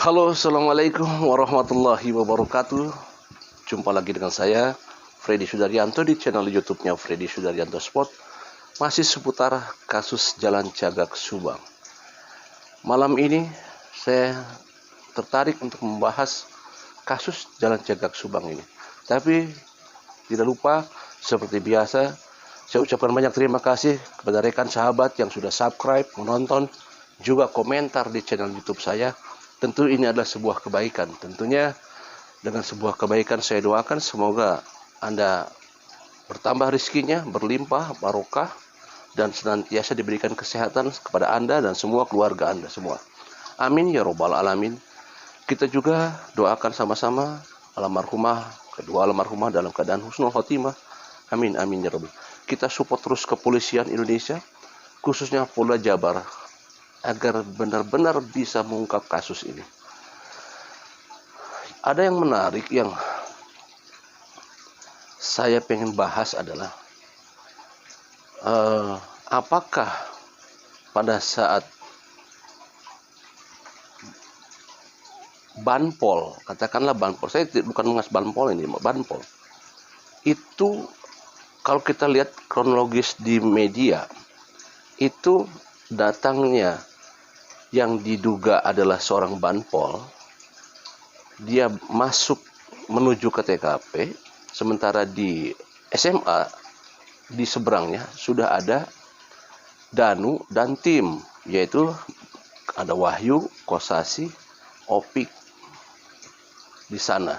Halo, assalamualaikum warahmatullahi wabarakatuh. Jumpa lagi dengan saya, Freddy Sudaryanto, di channel YouTube-nya Freddy Sudaryanto Sport. Masih seputar kasus Jalan Cagak Subang. Malam ini saya tertarik untuk membahas kasus Jalan Cagak Subang ini. Tapi tidak lupa, seperti biasa, saya ucapkan banyak terima kasih kepada rekan sahabat yang sudah subscribe, menonton, juga komentar di channel YouTube saya. Tentu ini adalah sebuah kebaikan. Tentunya dengan sebuah kebaikan saya doakan semoga Anda bertambah rezekinya, berlimpah, barokah, dan senantiasa diberikan kesehatan kepada Anda dan semua keluarga Anda semua. Amin ya robbal alamin. Kita juga doakan sama-sama kedua almarhumah dalam keadaan husnul khotimah. Amin amin ya robbal. Kita support terus kepolisian Indonesia, khususnya Polda Jabar, agar benar-benar bisa mengungkap kasus ini. Ada yang menarik yang saya pengen bahas adalah apakah pada saat Banpol, katakanlah Banpol, saya bukan mengas Banpol ini, Banpol itu kalau kita lihat kronologis di media, itu datangnya yang diduga adalah seorang Banpol, dia masuk menuju ke TKP, sementara di SMA di seberangnya sudah ada Danu dan tim, yaitu ada Wahyu, Kosasi, Opik di sana.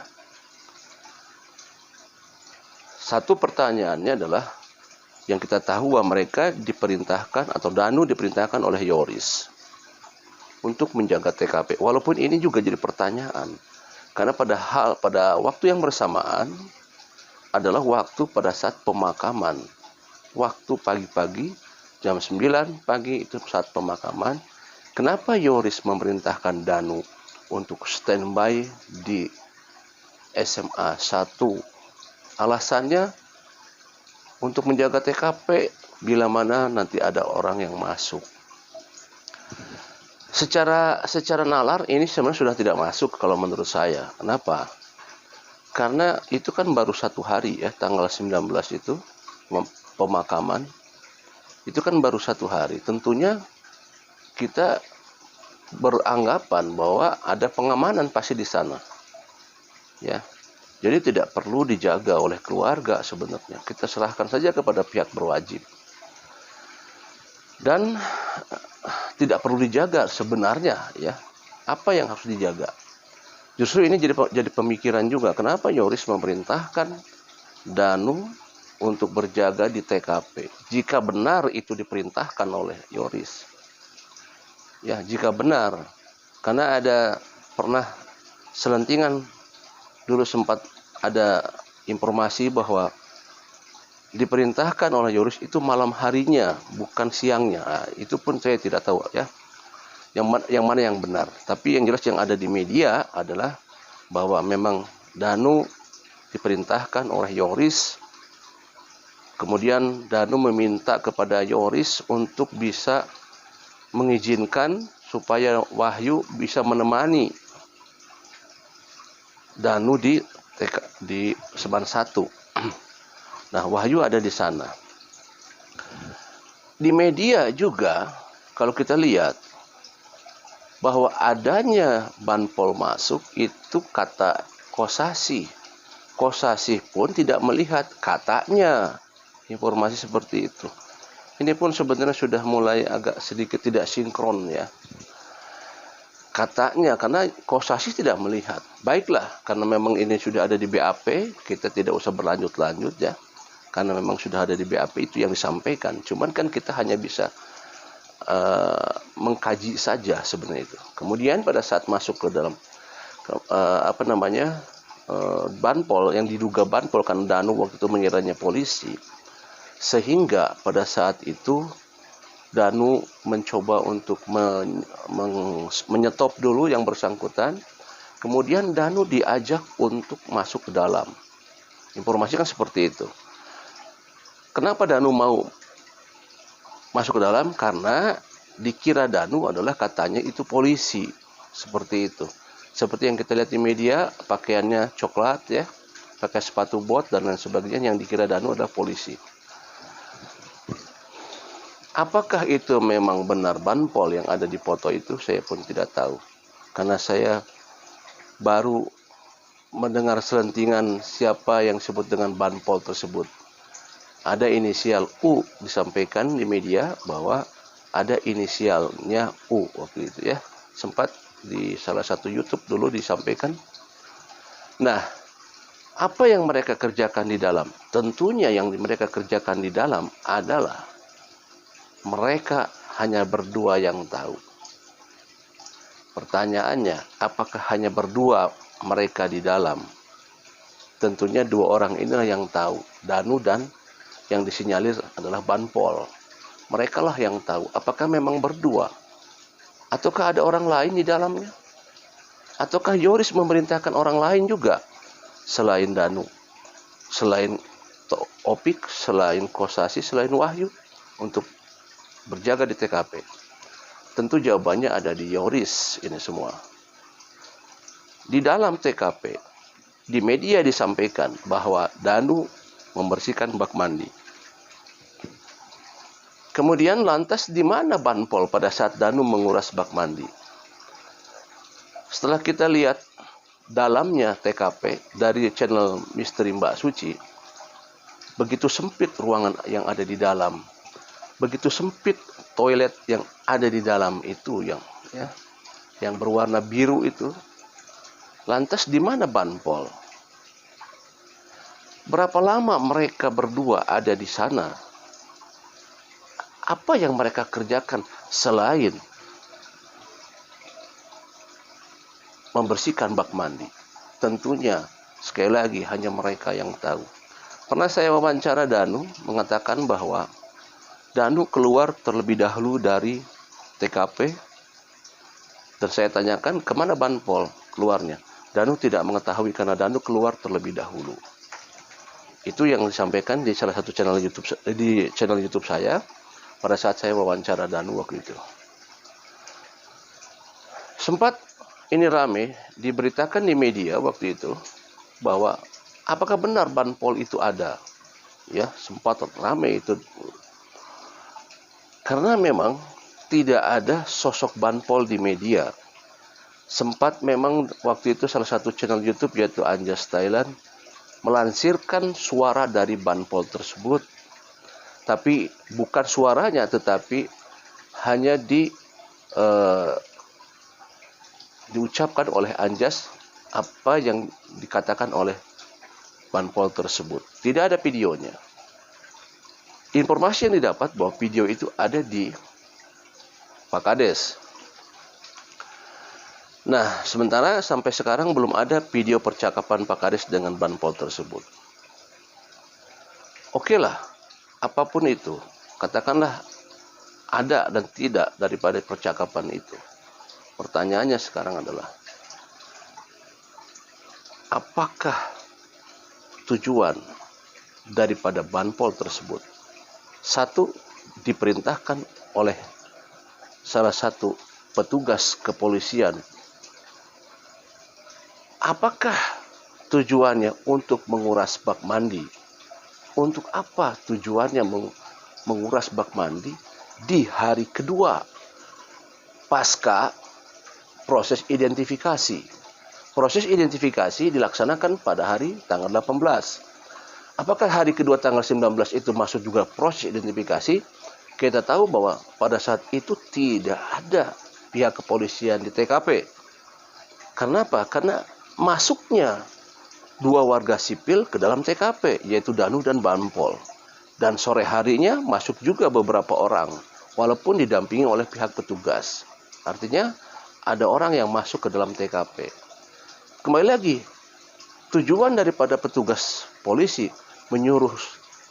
Satu pertanyaannya adalah, yang kita tahu bahwa mereka diperintahkan atau Danu diperintahkan oleh Yoris untuk menjaga TKP. Walaupun ini juga jadi pertanyaan, karena pada waktu yang bersamaan adalah waktu pada saat pemakaman. Waktu pagi-pagi, jam 9 pagi itu saat pemakaman. Kenapa Yoris memerintahkan Danu untuk standby di SMA 1? Alasannya untuk menjaga TKP bila mana nanti ada orang yang masuk. Secara nalar ini sebenarnya sudah tidak masuk kalau menurut saya. Kenapa? Karena itu kan baru satu hari ya, tanggal 19 itu pemakaman. Itu kan baru satu hari. Tentunya kita beranggapan bahwa ada pengamanan pasti di sana. Ya. Jadi tidak perlu dijaga oleh keluarga sebenarnya. Kita serahkan saja kepada pihak berwajib. Dan tidak perlu dijaga sebenarnya ya. Apa yang harus dijaga? Justru ini jadi pemikiran juga. Kenapa Yoris memerintahkan Danu untuk berjaga di TKP? Jika benar itu diperintahkan oleh Yoris. Ya, jika benar. Karena pernah selentingan dulu sempat ada informasi bahwa diperintahkan oleh Yoris itu malam harinya, bukan siangnya. Nah, itu pun saya tidak tahu ya. Yang mana yang benar. Tapi yang jelas yang ada di media adalah bahwa memang Danu diperintahkan oleh Yoris. Kemudian Danu meminta kepada Yoris untuk bisa mengizinkan supaya Wahyu bisa menemani Danu di Seban 1. Nah, Wahyu ada di sana. Di media juga, kalau kita lihat bahwa adanya Banpol masuk, itu kata Kosasi. Kosasi pun tidak melihat, katanya informasi seperti itu. Ini pun sebenarnya sudah mulai agak sedikit tidak sinkron ya. Katanya, karena Kosasi tidak melihat. Baiklah, karena memang ini sudah ada di BAP, kita tidak usah berlanjut-lanjut ya. Karena memang sudah ada di BAP, itu yang disampaikan. Cuman kan kita hanya bisa mengkaji saja sebenarnya itu. Kemudian pada saat masuk ke dalam Banpol, yang diduga Banpol, kan Danu waktu itu mengiranya polisi, sehingga pada saat itu Danu mencoba untuk menyetop dulu yang bersangkutan. Kemudian Danu diajak untuk masuk ke dalam. Informasi kan seperti itu. Kenapa Danu mau masuk ke dalam? Karena dikira Danu adalah katanya itu polisi. Seperti itu. Seperti yang kita lihat di media, pakaiannya coklat ya, pakai sepatu bot dan lain sebagainya, yang dikira Danu adalah polisi. Apakah itu memang benar banpol yang ada di foto itu? Saya pun tidak tahu. Karena saya baru mendengar selentingan siapa yang disebut dengan banpol tersebut. Ada inisial U disampaikan di media bahwa ada inisialnya U waktu itu ya. Sempat di salah satu YouTube dulu disampaikan. Nah, apa yang mereka kerjakan di dalam? Tentunya yang mereka kerjakan di dalam adalah mereka hanya berdua yang tahu. Pertanyaannya, apakah hanya berdua mereka di dalam? Tentunya dua orang inilah yang tahu, Danu dan yang disinyalir adalah banpol. Mereka lah yang tahu apakah memang berdua, ataukah ada orang lain di dalamnya, ataukah Yoris memerintahkan orang lain juga selain Danu, selain Opik, selain Kosasi, selain Wahyu untuk berjaga di TKP. Tentu jawabannya ada di Yoris ini semua. Di dalam TKP, di media disampaikan bahwa Danu membersihkan bak mandi. Kemudian lantas di mana banpol pada saat Danu menguras bak mandi? Setelah kita lihat dalamnya TKP dari channel Misteri Mbak Suci, begitu sempit ruangan yang ada di dalam, begitu sempit toilet yang ada di dalam itu yang berwarna biru itu. Lantas di mana banpol? Berapa lama mereka berdua ada di sana? Apa yang mereka kerjakan selain membersihkan bak mandi? Tentunya sekali lagi hanya mereka yang tahu. Pernah saya wawancara Danu mengatakan bahwa Danu keluar terlebih dahulu dari TKP dan saya tanyakan kemana banpol keluarnya. Danu tidak mengetahui karena Danu keluar terlebih dahulu. Itu yang disampaikan di salah satu channel YouTube saya pada saat saya wawancara Danu waktu itu. Sempat ini rame diberitakan di media waktu itu bahwa apakah benar banpol itu ada? Ya, sempat rame itu. Karena memang tidak ada sosok banpol di media. Sempat memang waktu itu salah satu channel YouTube yaitu Anjas Thailand melansirkan suara dari banpol tersebut. Tapi bukan suaranya, tetapi hanya diucapkan oleh Anjas apa yang dikatakan oleh banpol tersebut. Tidak ada videonya. Informasi yang didapat bahwa video itu ada di Pak Kades. Nah, sementara sampai sekarang belum ada video percakapan Pak Kades dengan banpol tersebut. Oke lah, apapun itu, katakanlah ada dan tidak daripada percakapan itu. Pertanyaannya sekarang adalah, apakah tujuan daripada banpol tersebut? Satu, diperintahkan oleh salah satu petugas kepolisian. Apakah tujuannya untuk menguras bak mandi? Untuk apa tujuannya menguras bak mandi di hari kedua pasca proses identifikasi? Proses identifikasi dilaksanakan pada hari tanggal 18. Apakah hari kedua tanggal 19 itu masuk juga proses identifikasi? Kita tahu bahwa pada saat itu tidak ada pihak kepolisian di TKP. Karena apa? Karena masuknya dua warga sipil ke dalam TKP, yaitu Danu dan banpol. Dan sore harinya masuk juga beberapa orang, walaupun didampingi oleh pihak petugas. Artinya ada orang yang masuk ke dalam TKP. Kembali lagi, tujuan daripada petugas polisi menyuruh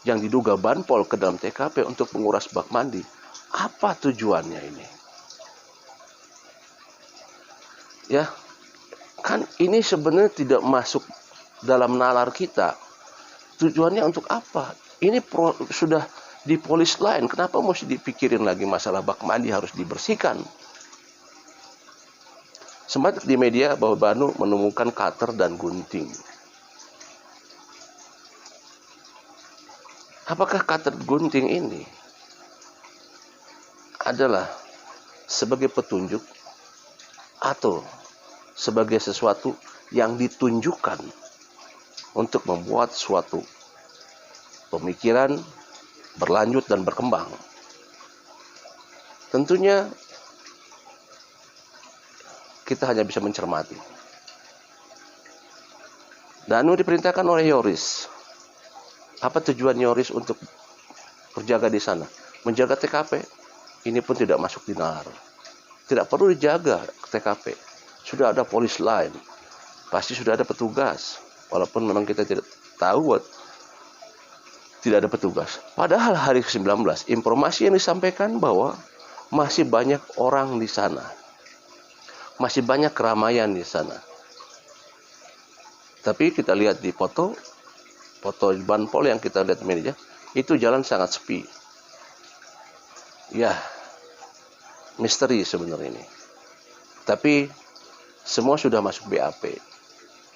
yang diduga banpol ke dalam TKP untuk menguras bak mandi. Apa tujuannya ini? Ya, kan ini sebenarnya tidak masuk dalam nalar kita. Tujuannya untuk apa? Ini sudah di polis lain. Kenapa mesti dipikirin lagi masalah bak mandi harus dibersihkan? Sempat di media bahwa Banu menemukan cutter dan gunting. Apakah cutter gunting ini adalah sebagai petunjuk atau sebagai sesuatu yang ditunjukkan untuk membuat suatu pemikiran berlanjut dan berkembang? Tentunya kita hanya bisa mencermati. Danu diperintahkan oleh Yoris. Apa tujuan Yoris untuk berjaga di sana? Menjaga TKP. Ini pun tidak masuk di nalar. Tidak perlu dijaga TKP. Sudah ada polis lain. Pasti sudah ada petugas. Walaupun memang kita tidak tahu tidak ada petugas. Padahal hari ke-19, informasi yang disampaikan bahwa masih banyak orang di sana. Masih banyak keramaian di sana. Tapi kita lihat di foto Banpol yang kita lihat di media, itu jalan sangat sepi. Ya, misteri sebenarnya ini. Tapi semua sudah masuk BAP.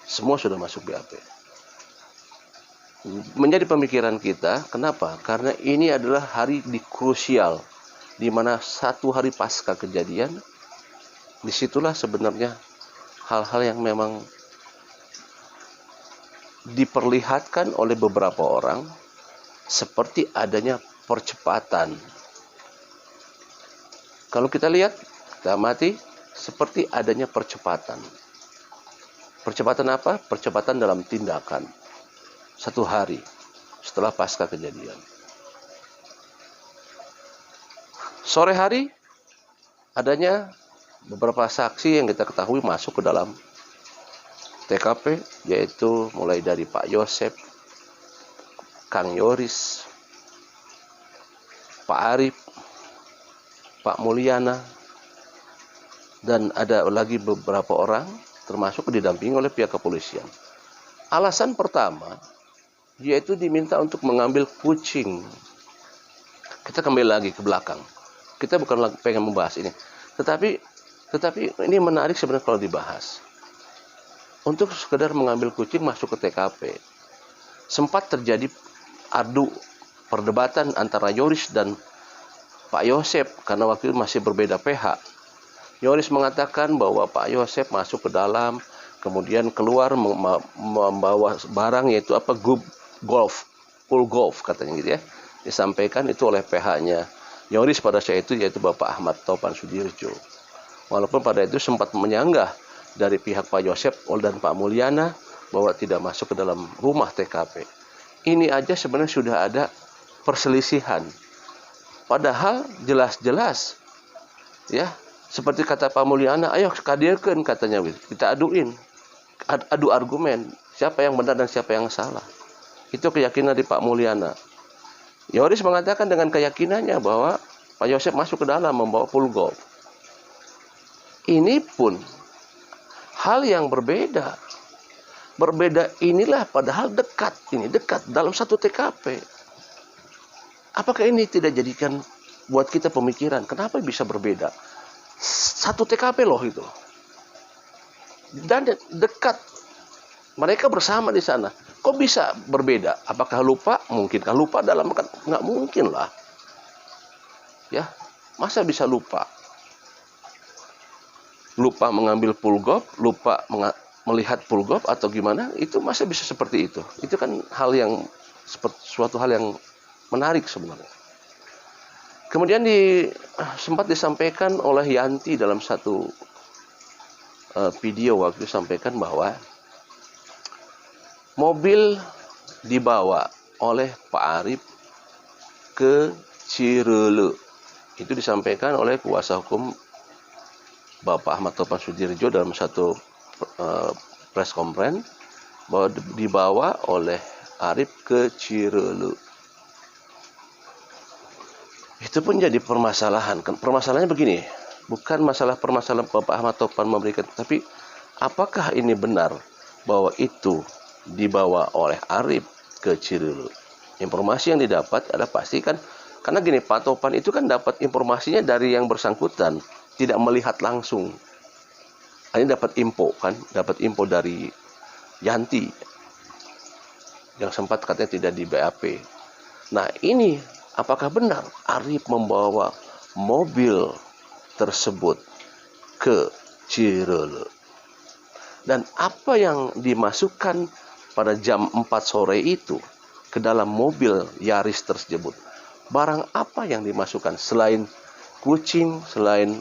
Semua sudah masuk BAP. Menjadi pemikiran kita, kenapa? Karena ini adalah hari krusial, di mana 1 hari pasca kejadian, disitulah sebenarnya hal-hal yang memang diperlihatkan oleh beberapa orang seperti adanya percepatan. Kalau kita lihat, kita amati seperti adanya percepatan. Percepatan apa? Percepatan dalam tindakan. 1 hari setelah pasca kejadian. Sore hari adanya beberapa saksi yang kita ketahui masuk ke dalam TKP, yaitu mulai dari Pak Yosep, Kang Yoris, Pak Arif, Pak Mulyana, dan ada lagi beberapa orang termasuk didampingi oleh pihak kepolisian. Alasan pertama yaitu diminta untuk mengambil kucing. Kita kembali lagi ke belakang. Kita bukan lagi pengen membahas ini, tetapi ini menarik sebenarnya kalau dibahas. Untuk sekedar mengambil kucing masuk ke TKP. Sempat terjadi adu perdebatan antara Yoris dan Pak Yosep karena waktu itu masih berbeda PH. Yoris mengatakan bahwa Pak Yosep masuk ke dalam, kemudian keluar membawa barang yaitu pool golf katanya gitu ya. Disampaikan itu oleh PH-nya Yoris pada saat itu, yaitu Bapak Ahmad Topan Sudirjo. Walaupun pada itu sempat menyanggah dari pihak Pak Yosep dan Pak Mulyana bahwa tidak masuk ke dalam rumah TKP. Ini aja sebenarnya sudah ada perselisihan. Padahal jelas-jelas ya, seperti kata Pak Mulyana, ayo kadirkan katanya, kita aduin. Adu argumen, siapa yang benar dan siapa yang salah. Itu keyakinan di Pak Mulyana. Yoris mengatakan dengan keyakinannya bahwa Pak Yosep masuk ke dalam membawa pool golf. Ini pun hal yang berbeda. Berbeda inilah padahal dekat dalam satu TKP. Apakah ini tidak jadikan buat kita pemikiran? Kenapa bisa berbeda? Satu TKP loh itu. Dan dekat. Mereka bersama di sana. Kok bisa berbeda? Apakah lupa? Mungkinkah lupa dalam? Nggak mungkin lah. Ya, masa bisa lupa? Lupa mengambil pool golf, lupa melihat pool golf atau gimana? Itu masa bisa seperti itu? Itu kan suatu hal yang menarik sebenarnya. Kemudian sempat disampaikan oleh Yanti dalam satu video waktu disampaikan bahwa mobil dibawa oleh Pak Arif ke Cirele. Itu disampaikan oleh kuasa hukum Bapak Ahmad Topan Sudirjo dalam satu press conference bahwa dibawa oleh Arif ke Cirele. Itu pun jadi permasalahan. Permasalahannya begini, bukan permasalahan Bapak Ahmad Topan memberikan, tapi apakah ini benar bahwa itu dibawa oleh Arif ke Cirele? Informasi yang didapat adalah pastikan, karena gini, Pak Topan itu kan dapat informasinya dari yang bersangkutan, tidak melihat langsung. Ini dapat info kan, dapat info dari Yanti yang sempat katanya tidak di BAP. Nah ini apakah benar Arif membawa mobil tersebut ke Cirele? Dan apa yang dimasukkan pada jam 4 sore itu ke dalam mobil Yaris tersebut? Barang apa yang dimasukkan selain kucing, selain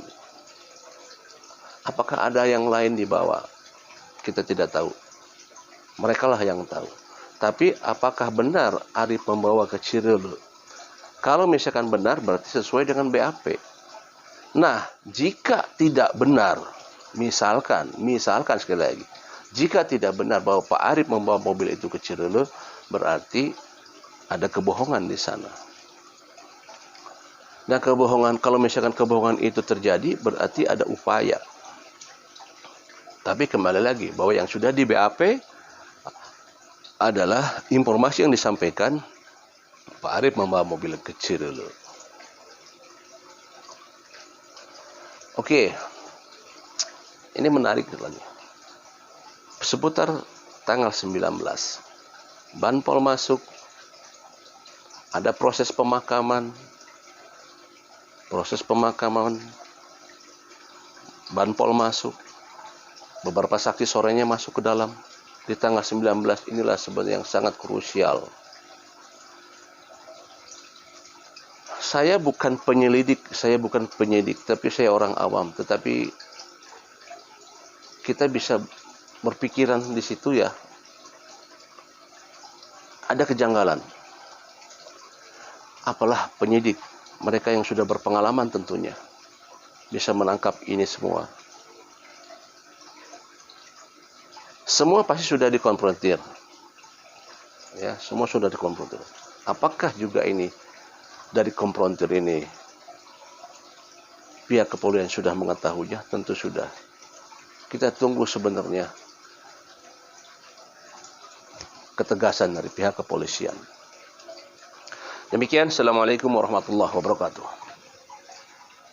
apakah ada yang lain dibawa? Kita tidak tahu. Mereka lah yang tahu. Tapi apakah benar Arif membawa ke Cirele? Kalau misalkan benar berarti sesuai dengan BAP. Nah, jika tidak benar, misalkan sekali lagi, jika tidak benar bahwa Pak Arif membawa mobil itu ke Cirele, berarti ada kebohongan di sana. Nah, kalau misalkan kebohongan itu terjadi, berarti ada upaya. Tapi kembali lagi, bahwa yang sudah di BAP adalah informasi yang disampaikan Pak Arif membawa mobil ke Cirele. Oke, ini menarik lagi. Seputar tanggal 19, Banpol masuk, ada proses pemakaman, Banpol masuk, beberapa saksi sorenya masuk ke dalam. Di tanggal 19 inilah sebenarnya yang sangat krusial. Saya bukan penyidik, tapi saya orang awam. Tetapi kita bisa berpikiran di situ ya, ada kejanggalan. Apalah penyidik, mereka yang sudah berpengalaman tentunya bisa menangkap ini semua. Semua pasti sudah dikonfrontir. Ya, semua sudah dikonfrontir. Apakah juga ini dari konfrontir ini pihak kepolisian sudah mengetahuinya? Tentu sudah. Kita tunggu sebenarnya ketegasan dari pihak kepolisian. Demikian, Assalamualaikum warahmatullahi wabarakatuh.